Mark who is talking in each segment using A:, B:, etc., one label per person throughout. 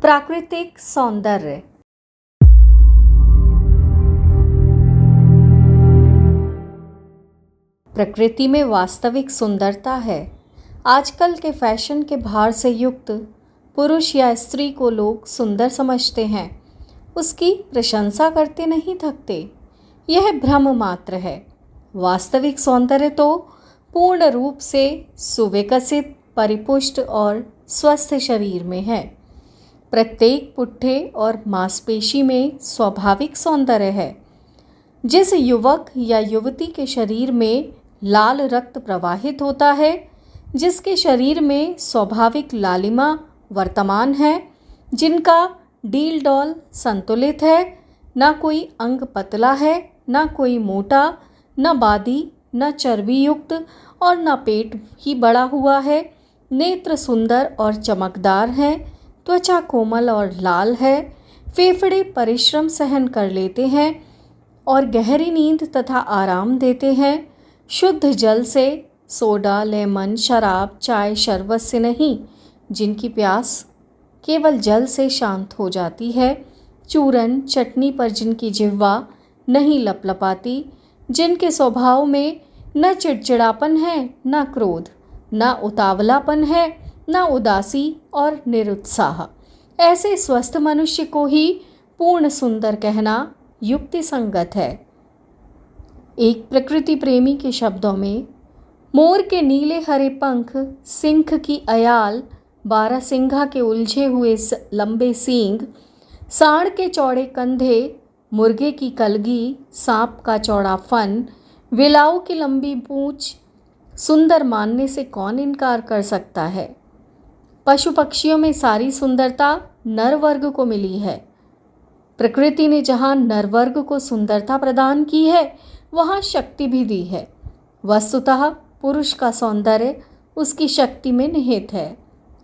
A: प्राकृतिक सौंदर्य। प्रकृति में वास्तविक सुंदरता है। आजकल के फैशन के भार से युक्त पुरुष या स्त्री को लोग सुंदर समझते हैं, उसकी प्रशंसा करते नहीं थकते। यह भ्रम मात्र है। वास्तविक सौंदर्य तो पूर्ण रूप से सुविकसित, परिपुष्ट और स्वस्थ शरीर में है। प्रत्येक पुट्ठे और मांसपेशी में स्वाभाविक सौंदर्य है। जिस युवक या युवती के शरीर में लाल रक्त प्रवाहित होता है, जिसके शरीर में स्वाभाविक लालिमा वर्तमान है, जिनका डील डॉल संतुलित है, ना कोई अंग पतला है, ना कोई मोटा, न बादी, न चर्बी युक्त और न पेट ही बड़ा हुआ है, नेत्र सुंदर और चमकदार हैं, त्वचा कोमल और लाल है, फेफड़े परिश्रम सहन कर लेते हैं और गहरी नींद तथा आराम देते हैं, शुद्ध जल से, सोडा, लेमन, शराब, चाय, शरबत से नहीं, जिनकी प्यास केवल जल से शांत हो जाती है, चूरन, चटनी पर जिनकी जिह्वा नहीं लपलपाती, जिनके स्वभाव में न चिड़चिड़ापन है, न क्रोध, न उतावलापन है, न उदासी और निरुत्साह। ऐसे स्वस्थ मनुष्य को ही पूर्ण सुंदर कहना युक्ति संगत है। एक प्रकृति प्रेमी के शब्दों में, मोर के नीले हरे पंख, सिंह की अयाल, बारहसिंघा के उलझे हुए लंबे सींग, सांड के चौड़े कंधे, मुर्गे की कलगी, सांप का चौड़ा फन, विलाऊ की लंबी पूंछ सुंदर मानने से कौन इनकार कर सकता है। पशु पक्षियों में सारी सुंदरता नर वर्ग को मिली है। प्रकृति ने जहाँ नर वर्ग को सुंदरता प्रदान की है, वहाँ शक्ति भी दी है। वस्तुतः पुरुष का सौंदर्य उसकी शक्ति में निहित है।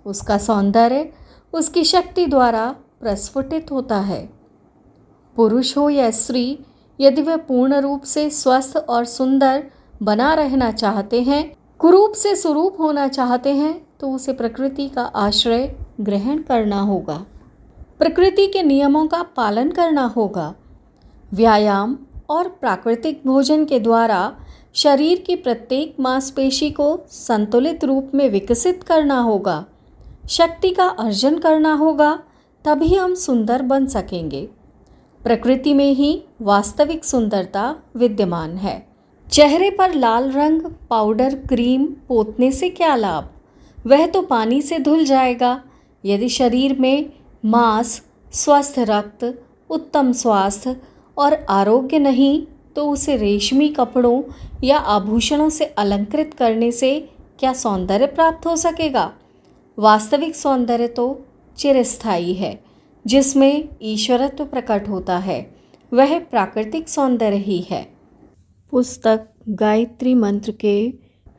A: उसका सौंदर्य उसकी शक्ति द्वारा प्रस्फुटित होता है। पुरुष हो या स्त्री, यदि वह पूर्ण रूप से स्वस्थ और सुंदर बना रहना चाहते हैं, कुरूप से सुरूप होना चाहते हैं, तो उसे प्रकृति का आश्रय ग्रहण करना होगा, प्रकृति के नियमों का पालन करना होगा। व्यायाम और प्राकृतिक भोजन के द्वारा शरीर की प्रत्येक मांसपेशी को संतुलित रूप में विकसित करना होगा, शक्ति का अर्जन करना होगा, तभी हम सुंदर बन सकेंगे। प्रकृति में ही वास्तविक सुंदरता विद्यमान है। चेहरे पर लाल रंग, पाउडर, क्रीम पोतने से क्या लाभ? वह तो पानी से धुल जाएगा। यदि शरीर में मांस, स्वस्थ रक्त, उत्तम स्वास्थ्य और आरोग्य नहीं, तो उसे रेशमी कपड़ों या आभूषणों से अलंकृत करने से क्या सौंदर्य प्राप्त हो सकेगा? वास्तविक सौंदर्य तो चिरस्थायी है, जिसमें ईश्वरत्व प्रकट होता है, वह प्राकृतिक सौंदर्य ही है। पुस्तक गायत्री मंत्र के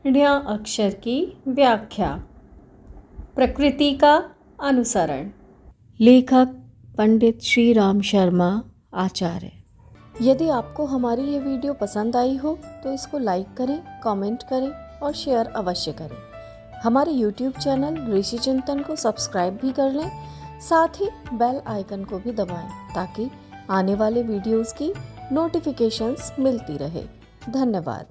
A: ण्या अक्षर की व्याख्या। प्रकृति का अनुसरण। लेखक पंडित श्री राम शर्मा, आचार्य। यदि आपको हमारी ये वीडियो पसंद आई हो तो इसको लाइक करें, कमेंट करें और शेयर अवश्य करें। हमारे YouTube चैनल ऋषि चिंतन को सब्सक्राइब भी कर लें, साथ ही बेल आइकन को भी दबाएं ताकि आने वाले वीडियोस की नोटिफिकेशंस मिलती रहे। धन्यवाद।